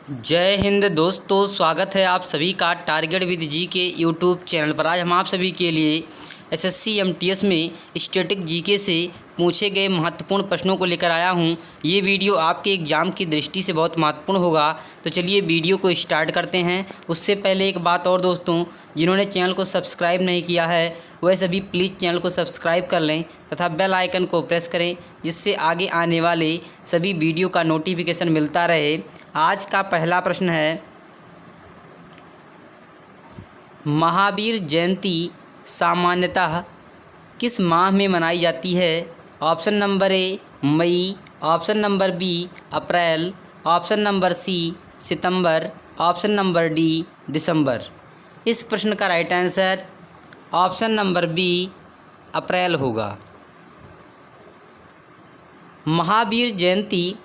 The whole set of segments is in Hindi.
जय हिंद दोस्तों, स्वागत है आप सभी का टारगेट विद जी के यूट्यूब चैनल पर। आज हम आप सभी के लिए एसएससी एमटीएस में स्टैटिक जीके से पूछे गए महत्वपूर्ण प्रश्नों को लेकर आया हूं। ये वीडियो आपके एग्ज़ाम की दृष्टि से बहुत महत्वपूर्ण होगा। तो चलिए वीडियो को स्टार्ट करते हैं। उससे पहले एक बात और दोस्तों, जिन्होंने चैनल को सब्सक्राइब नहीं किया है वह सभी प्लीज़ चैनल को सब्सक्राइब कर लें तथा बेल आइकन को प्रेस करें, जिससे आगे आने वाले सभी वीडियो का नोटिफिकेशन मिलता रहे। आज का पहला प्रश्न है, महावीर जयंती सामान्यतः किस माह में मनाई जाती है? ऑप्शन नंबर ए मई, ऑप्शन नंबर बी अप्रैल, ऑप्शन नंबर सी सितंबर, ऑप्शन नंबर डी दिसंबर। इस प्रश्न का right answer option number B अप्रैल होगा। महावीर जयंती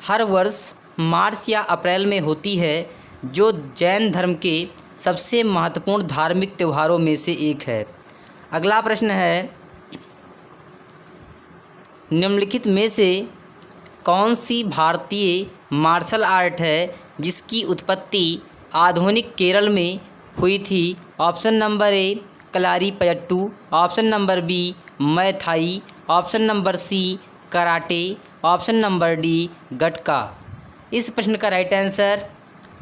हर वर्ष मार्च या अप्रैल में होती है, जो जैन धर्म के सबसे महत्वपूर्ण धार्मिक त्योहारों में से एक है। अगला प्रश्न है, निम्नलिखित में से कौन सी भारतीय मार्शल आर्ट है जिसकी उत्पत्ति आधुनिक केरल में हुई थी? Option number A Kalaripayattu, option number B मैथाई, option number C karate, option number D Gatka. इस प्रश्न का right answer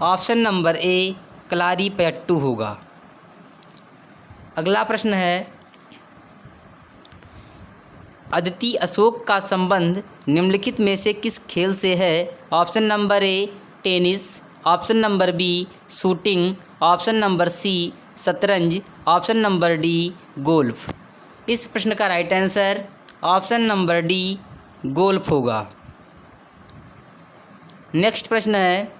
option number A Kalaripayattu होगा। अगला प्रश्न है, अदिति अशोक का संबंध निम्नलिखित में से किस खेल से है? Option number A tennis, option number B shooting, option number C शतरंज, ऑप्शन नंबर डी गोल्फ। इस प्रश्न का right answer option number D golf होगा। नेक्स्ट प्रश्न है,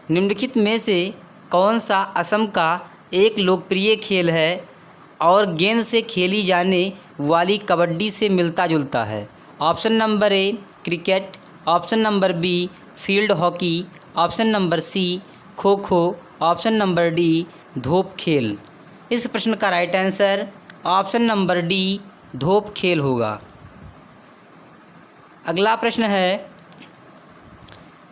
निम्नलिखित में से कौन सा असम का एक लोकप्रिय खेल है और गेंद से खेली जाने वाली कबड्डी से मिलता जुलता है? Option number A cricket, option number B field hockey, option number C kho kho, option number D धोप खेल। इस प्रश्न का right answer option number D धोप खेल होगा। अगला प्रश्न है,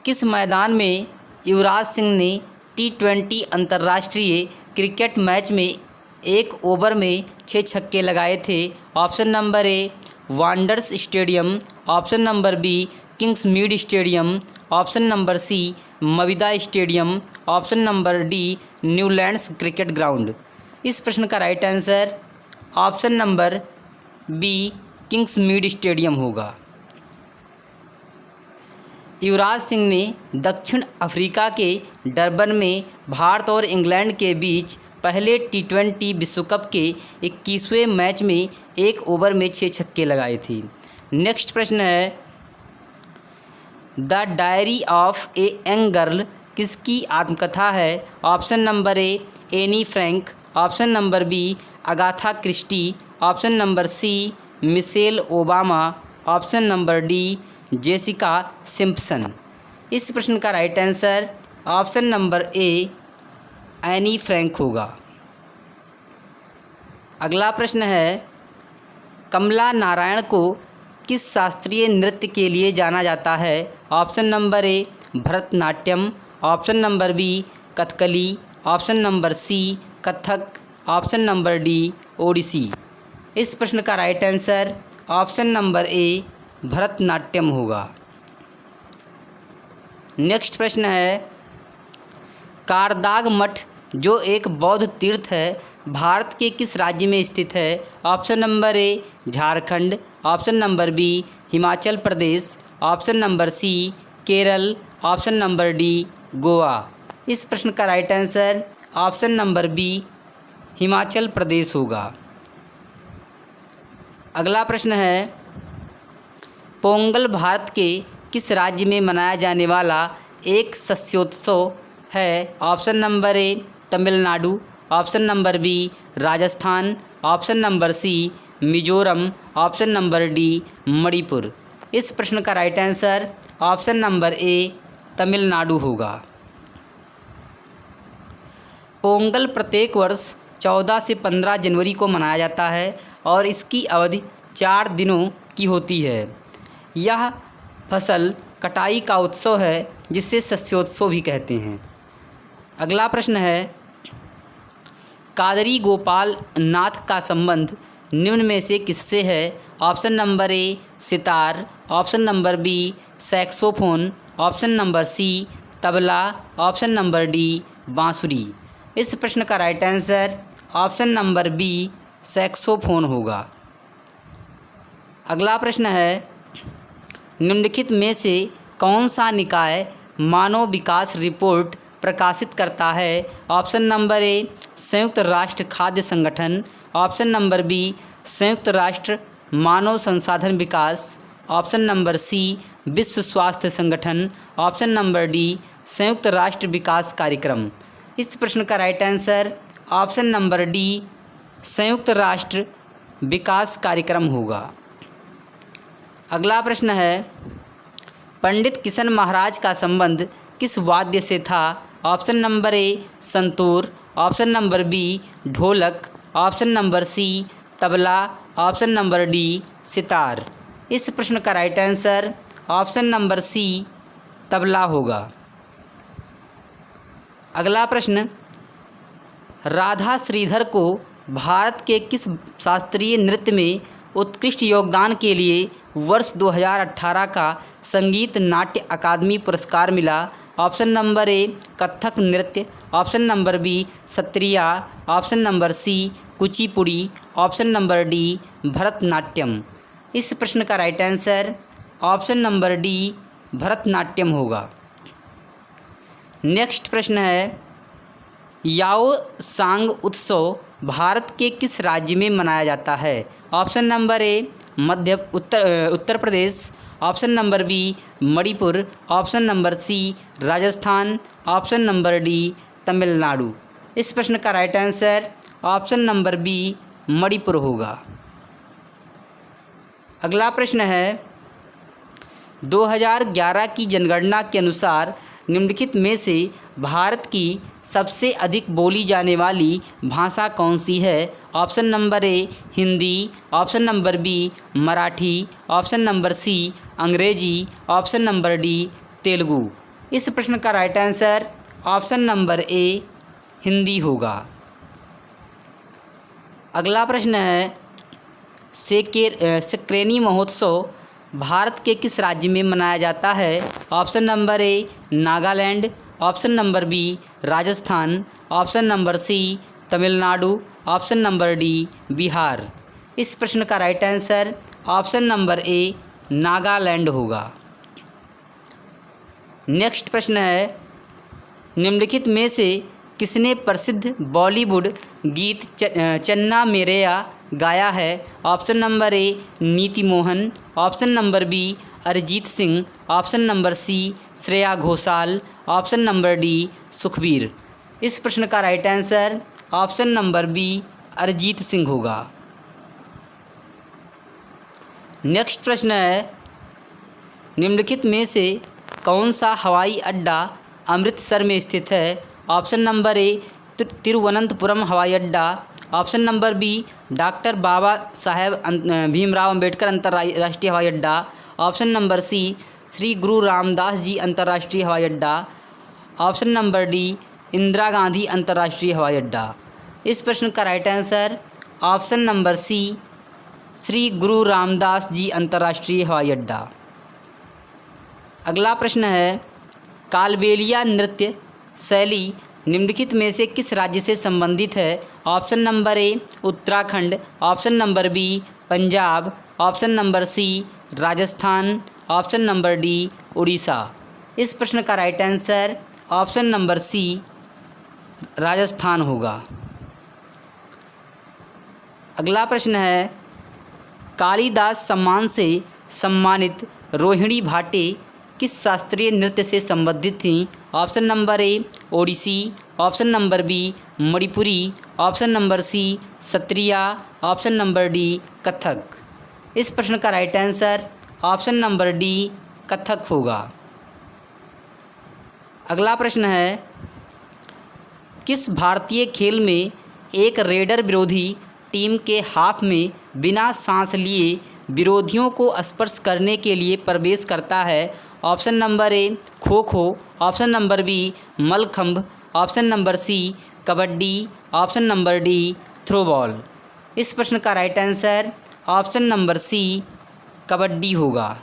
किस मैदान में युवराज सिंह ने T20 अंतर्राष्ट्रीय क्रिकेट मैच में एक ओवर में 6 छक्के लगाए थे? Option number A Wanderers stadium, option number B Kingsmead stadium, option number C Mabhida stadium, option number D Newlands cricket ground. इस प्रश्न का right answer option number B Kingsmead stadium होगा। युवराज सिंह ने दक्षिण अफ्रीका के डरबन में भारत और इंग्लैंड के बीच पहले T20 विश्व कप के 21वें मैच में एक ओवर में 6 छक्के लगाए थे। नेक्स्ट प्रश्न है, the diary of a young girl किसकी आत्मकथा है? Option number A Anne Frank, option number B Agatha Christie, option number C Michelle Obama, option number D Jessica Simpson. इस प्रश्न का right answer option number A Anne Frank होगा। अगला प्रश्न है, कमला नारायण को किस शास्त्रीय नृत्य के लिए जाना जाता है? Option number A Bharatanatyam, option number B Kathakali, option number C Kathak, option number D Odissi. इस प्रश्न का right answer option number A Bharatanatyam होगा। नेक्स्ट प्रश्न है, कारदाग मठ जो एक बौद्ध तीर्थ है भारत के किस राज्य में स्थित है? Option number A Jharkhand, option number B Himachal Pradesh, option number C Kerala, option number D Goa. इस प्रश्न का right answer option number B Himachal Pradesh होगा। अगला प्रश्न है, पोंगल भारत के किस राज्य में मनाया जाने वाला एक शस्योत्सव है? Option number A Tamil Nadu, option number B Rajasthan, option number C Mizoram, option number D Manipur. इस प्रश्न का right answer option number A Tamil Nadu होगा। पोंगल प्रत्येक वर्ष 14 से 15 जनवरी को मनाया जाता है और इसकी अवधि 4 दिनों की होती है। यह फसल कटाई का उत्सव है जिसे शस्योत्सव भी कहते हैं। अगला प्रश्न है, कादरी गोपाल नाथ का संबंध निम्न में से किससे है? Option number A sitar, option number B saxophone, option number C tabla, option number D बांसुरी। इस प्रश्न का right answer option number B saxophone होगा। अगला प्रश्न है, निम्नलिखित में से कौन सा निकाय मानव विकास रिपोर्ट प्रकाशित करता है? ऑप्शन नंबर ए संयुक्त राष्ट्र खाद्य संगठन, ऑप्शन नंबर बी संयुक्त राष्ट्र मानव संसाधन विकास, ऑप्शन नंबर सी विश्व स्वास्थ्य संगठन, ऑप्शन नंबर डी संयुक्त राष्ट्र विकास कार्यक्रम। इस प्रश्न का right answer option number D संयुक्त राष्ट्र विकास कार्यक्रम होगा। अगला प्रश्न है, पंडित किशन महाराज का संबंध किस वाद्य से था? Option number A santoor, option number B dholak, option number C tabla, option number D sitar. इस प्रश्न का right answer option number C tabla होगा। अगला प्रश्न, राधा श्रीधर को भारत के किस शास्त्रीय नृत्य में उत्कृष्ट योगदान के लिए वर्ष 2018 का संगीत नाट्य अकादमी पुरस्कार मिला? ऑप्शन नंबर ए कथक नृत्य, option number B Sattriya, option number C Kuchipudi, option number D Bharatanatyam. इस प्रश्न का right answer option number D Bharatanatyam होगा। नेक्स्ट प्रश्न है, याओ सांग उत्सव भारत के किस राज्य में मनाया जाता है? Option number A Uttar Pradesh, option number B Manipur, option number C Rajasthan, option number D Tamil Nadu. इस प्रश्न का right answer option number B Manipur होगा। अगला प्रश्न है, 2011 की जनगणना के अनुसार निम्नलिखित में से भारत की सबसे अधिक बोली जाने वाली भाषा कौन सी है? Option number A Hindi, option number B Marathi, option number C Angrezi, option number D Telugu. इस प्रश्न का right answer option number A Hindi होगा। अगला प्रश्न है, सक्रेनी महोत्सव भारत के किस राज्य में मनाया जाता है? Option number A Nagaland, option number B Rajasthan, option number C Tamil Nadu, option number D Bihar. इस प्रश्न का right answer option number A Nagaland होगा। नेक्स्ट प्रश्न है, निम्नलिखित में से किसने प्रसिद्ध बॉलीवुड गीत चन्ना मेरेया गाया है? Option number A Neeti Mohan, option number B Arijit Singh, option number C Shreya Ghoshal, option number D Sukhbir. इस प्रश्न का right answer option number B Arijit Singh होगा। नेक्स्ट प्रश्न है, निम्नलिखित में से कौन सा हवाई अड्डा अमृतसर में स्थित है? ऑप्शन नंबर ए तिरुवनंतपुरम हवाई अड्डा, option number B doctor Baba Saheb Bhimrao Ambedkar अंतर्राष्ट्रीय हवाई अड्डा, option number C Shri Guru Ramdas जी अंतर्राष्ट्रीय हवाई अड्डा, option number D Indira Gandhi अंतर्राष्ट्रीय हवाई अड्डा। इस प्रश्न का right answer option number C Shri Guru Ramdas जी अंतर्राष्ट्रीय हवाई अड्डा। अगला प्रश्न है, कालबेलिया नृत्य शैली निम्नलिखित में से किस राज्य से संबंधित है? Option number A Uttarakhand, option number B Punjab, option number C Rajasthan, option number D Orissa. इस प्रश्न का right answer option number C Rajasthan होगा। अगला प्रश्न है, कालिदास सम्मान से सम्मानित रोहिणी भाटे किस शास्त्रीय नृत्य से संबंधित थीं? Option number A Odissi, option number B Manipuri, option number C Sattriya, option number D Kathak. इस प्रश्न का right answer option number D Kathak होगा। अगला प्रश्न है, किस भारतीय खेल में एक रेडर विरोधी टीम के हाथ में बिना सांस लिए विरोधियों को स्पर्श करने के लिए प्रवेश करता है? Option number A kho kho, option number B mallakhamb, option number C kabaddi, option number D throwball. इस प्रश्न का right answer option number C kabaddi होगा।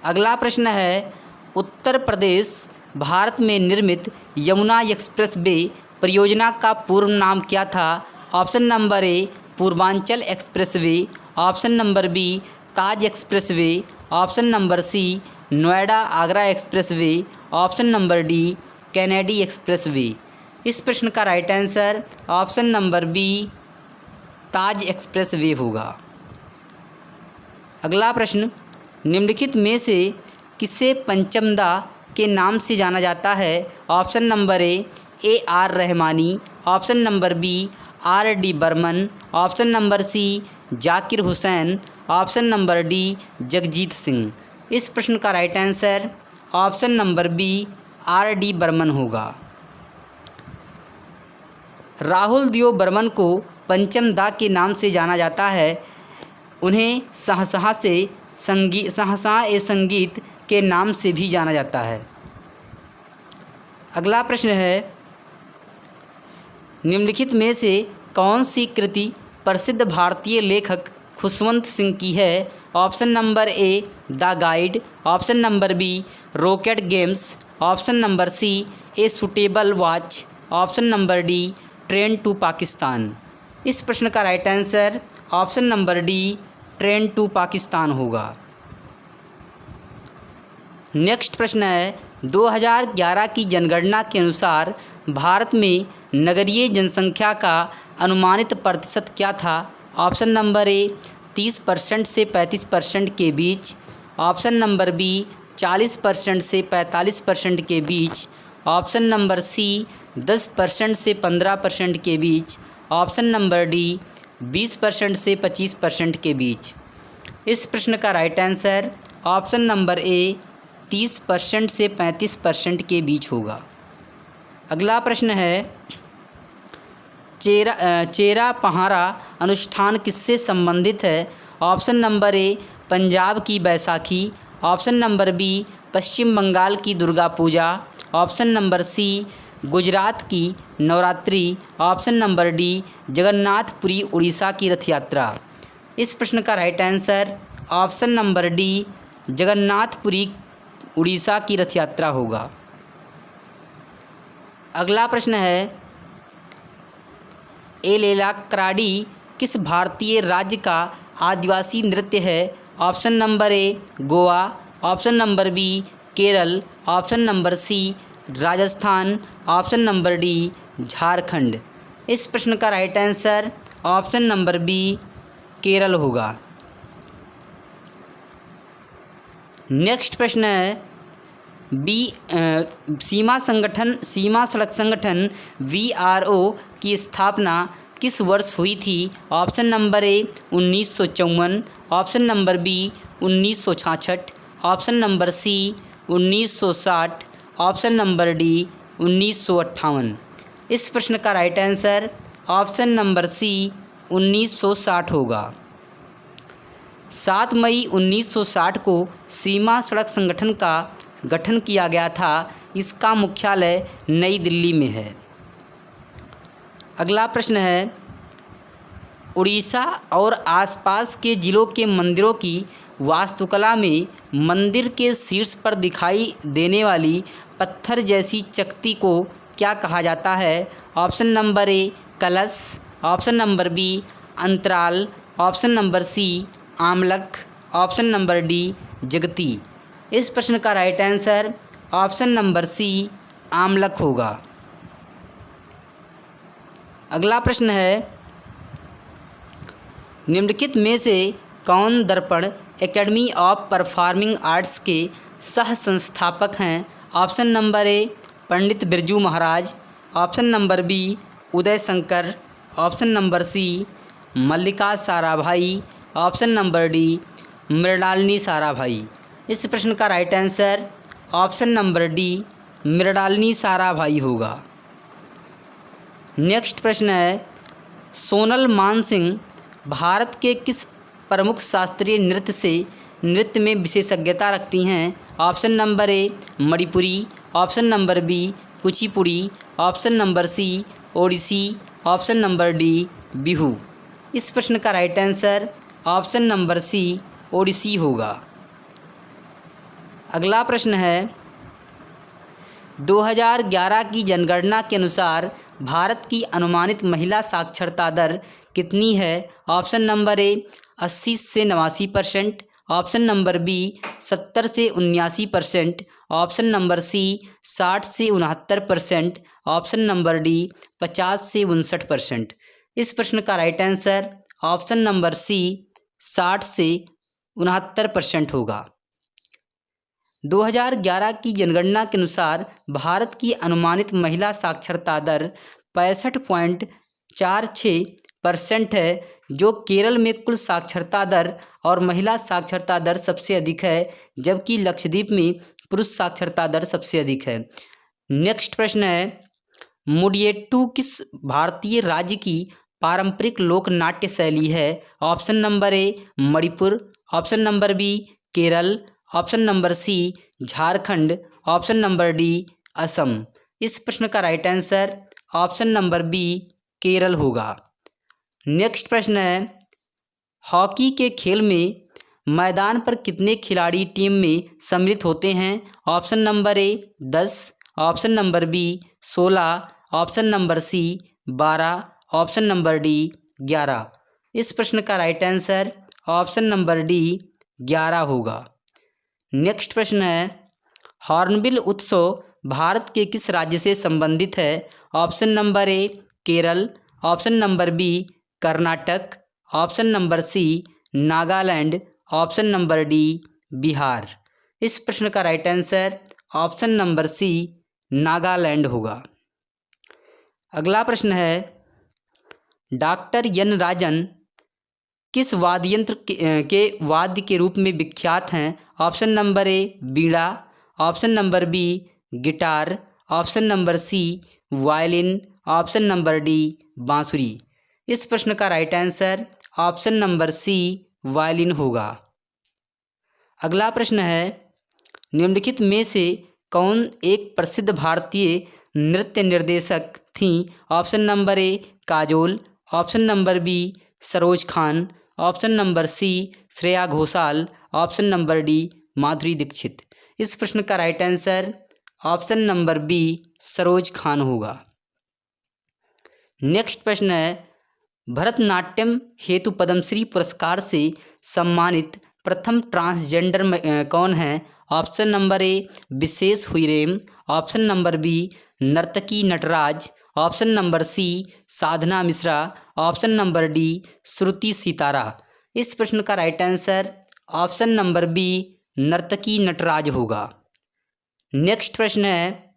अगला प्रश्न है, उत्तर प्रदेश भारत में निर्मित यमुना एक्सप्रेस वे परियोजना का पूर्व नाम क्या था? Option number A Purvanchal expressway, option number B Taj expressway, option number C Noida Agra expressway, option number D Kennedy expressway. इस प्रश्न का right answer option number B Taj expressway होगा। अगला प्रश्न, निम्नलिखित में से किसे पंचमदा के नाम से जाना जाता है? Option number A R Rahmani, option number B R D Burman, option number C Zakir Hussain, option number D Jagjit Singh. इस प्रश्न का right answer option number B R D Burman होगा। राहुल देव बर्मन को पंचम दा के नाम से जाना जाता है। उन्हें सहसहा ए संगीत के नाम से भी जाना जाता है। अगला प्रश्न है, निम्नलिखित में से कौन सी कृति प्रसिद्ध भारतीय लेखक खुशवंत सिंह की है? Option number A the guide, option number B rocket games, option number C a suitable watch, option number D train to Pakistan. इस प्रश्न का right answer option number D train to Pakistan होगा। नेक्स्ट प्रश्न है, 2011 की जनगणना के अनुसार भारत में नगरीय जनसंख्या का अनुमानित प्रतिशत क्या था? ऑप्शन नंबर ए 30% से 35% के बीच, ऑप्शन नंबर बी 40% से 45% के बीच, ऑप्शन नंबर सी 10% से 15% के बीच, ऑप्शन नंबर डी 20% से 25% के बीच। इस प्रश्न का राइट आंसर ऑप्शन नंबर ए 30% से 35% के बीच होगा। अगला प्रश्न है, चेरा पहाड़ा अनुष्ठान किससे संबंधित है? ऑप्शन नंबर ए पंजाब की Baisakhi, option number B Paschim Bengal की Durga Puja, option number C Gujarat की Navratri, option number D Jagannathpuri Orissa की रथ यात्रा। इस प्रश्न का right answer option number D Jagannathpuri Orissa की रथ यात्रा होगा। अगला प्रश्न है, एलेला क्राडी किस भारतीय राज्य का आदिवासी नृत्य है? Option number A Goa, option number B Kerala, option number C Rajasthan, option number D Jharkhand. इस प्रश्न का right answer option number B Kerala होगा। नेक्स्ट प्रश्न है, सीमा सड़क संगठन VRO की स्थापना किस वर्ष हुई थी? Option number A 1954, option number B 1966, option number C 1960, option number D 1958। इस प्रश्न का right answer option number C 1960 होगा। 7 मई 1960 को सीमा सड़क संगठन का गठन किया गया था। इसका मुख्यालय नई दिल्ली में है। अगला प्रश्न है, उड़ीसा और आसपास के ज़िलों के मंदिरों की वास्तुकला में मंदिर के शीर्ष पर दिखाई देने वाली पत्थर जैसी चकती को क्या कहा जाता है? ऑप्शन नंबर ए कलश, ऑप्शन नंबर बी अंतराल, ऑप्शन नंबर सी आमलक, ऑप्शन नंबर डी जगती। इस प्रश्न का right answer option number C आमलक होगा। अगला प्रश्न है, निम्नलिखित में से कौन दर्पण एकेडमी ऑफ परफॉर्मिंग आर्ट्स के सह संस्थापक हैं? Option number A Pandit Birju Maharaj, option number B Uday Shankar, option number C Mallika Sarabhai, option number D Mrinalini Sarabhai. इस प्रश्न का right answer option number D Mrinalini Sarabhai होगा। नेक्स्ट प्रश्न है, सोनल मानसिंह भारत के किस प्रमुख शास्त्रीय नृत्य से नृत्य में विशेषज्ञता रखती हैं? Option number A Manipuri, option number B Kuchipudi, option number C Odissi, option number D Bihu. इस प्रश्न का right answer option number C Odissi होगा। अगला प्रश्न है 2011 की जनगणना के अनुसार भारत की अनुमानित महिला साक्षरता दर कितनी है? ऑप्शन नंबर ए 80 से 89%, ऑप्शन नंबर बी 70 से 79%, ऑप्शन नंबर सी 60 से 69%, ऑप्शन नंबर डी 50 से 59%। इस प्रश्न का right answer option number C 60 से 69% होगा। 2011 की जनगणना के अनुसार भारत की अनुमानित महिला साक्षरता दर 65.46% है, जो केरल में कुल साक्षरता दर और महिला साक्षरता दर सबसे अधिक है, जबकि लक्षद्वीप में पुरुष साक्षरता दर सबसे अधिक है। नेक्स्ट प्रश्न है मुडियट्टू किस भारतीय राज्य की पारंपरिक लोक नाट्य शैली है? Option number A Manipur, option number B Kerala, option number C Jharkhand, option number D Assam. इस प्रश्न का right answer option number B Kerala होगा। नेक्स्ट प्रश्न है हॉकी के खेल में मैदान पर कितने खिलाड़ी टीम में सम्मिलित होते हैं? Option number A 10, option number B 16, option number C 12, option number D 11। इस प्रश्न का right answer option number D 11 होगा। नेक्स्ट प्रश्न है हॉर्नबिल उत्सव भारत के किस राज्य से संबंधित है? Option number A Kerala, option number B Karnataka, option number C Nagaland, option number D Bihar. इस प्रश्न का right answer option number C Nagaland होगा। अगला प्रश्न है डॉक्टर एन राजन किस वाद्य यंत्र के वाद्य के रूप में विख्यात हैं? ऑप्शन नंबर ए बीड़ा, option number B guitar, option number C violin, option number D बांसुरी। इस प्रश्न का right answer option number C violin होगा। अगला प्रश्न है निम्नलिखित में से कौन एक प्रसिद्ध भारतीय नृत्य निर्देशक थीं? Option number A Kajol, option number B Saroj Khan, option number C Shreya Ghoshal, option number D Madhuri Dixit. इस प्रश्न का right answer option number B Saroj Khan होगा। नेक्स्ट प्रश्न है भरतनाट्यम हेतु पद्मश्री पुरस्कार से सम्मानित प्रथम ट्रांसजेंडर कौन है? Option number A Bishesh Huirem, option number B Narthaki Nataraj, option number C Sadhana Mishra, option number D Shruti Sitara. इस प्रश्न का right answer option number B Narthaki Nataraj होगा। नेक्स्ट प्रश्न है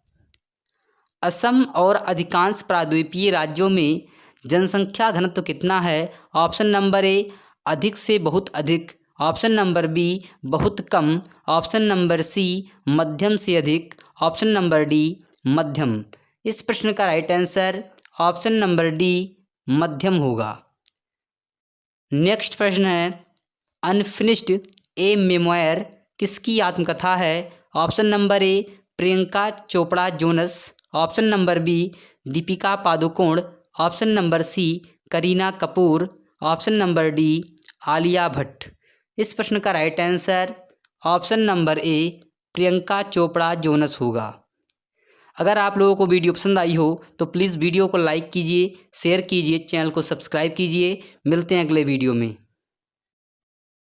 असम और अधिकांश प्रायद्वीपीय राज्यों में जनसंख्या घनत्व कितना है? ऑप्शन नंबर ए अधिक से बहुत अधिक, ऑप्शन नंबर बी बहुत कम, ऑप्शन नंबर सी मध्यम से अधिक, ऑप्शन नंबर डी मध्यम। इस प्रश्न का right answer option number D मध्यम होगा। नेक्स्ट प्रश्न है अनफिनिश्ड ए मेमोयर किसकी आत्मकथा है? Option number A Priyanka Chopra Jonas, option number B Deepika Padukone, option number C Kareena Kapoor, option number D Alia Bhatt. इस प्रश्न का right answer option number A Priyanka Chopra Jonas होगा। अगर आप लोगों को वीडियो पसंद आई हो तो प्लीज़ वीडियो को लाइक कीजिए, शेयर कीजिए, चैनल को सब्सक्राइब कीजिए। मिलते हैं अगले वीडियो में।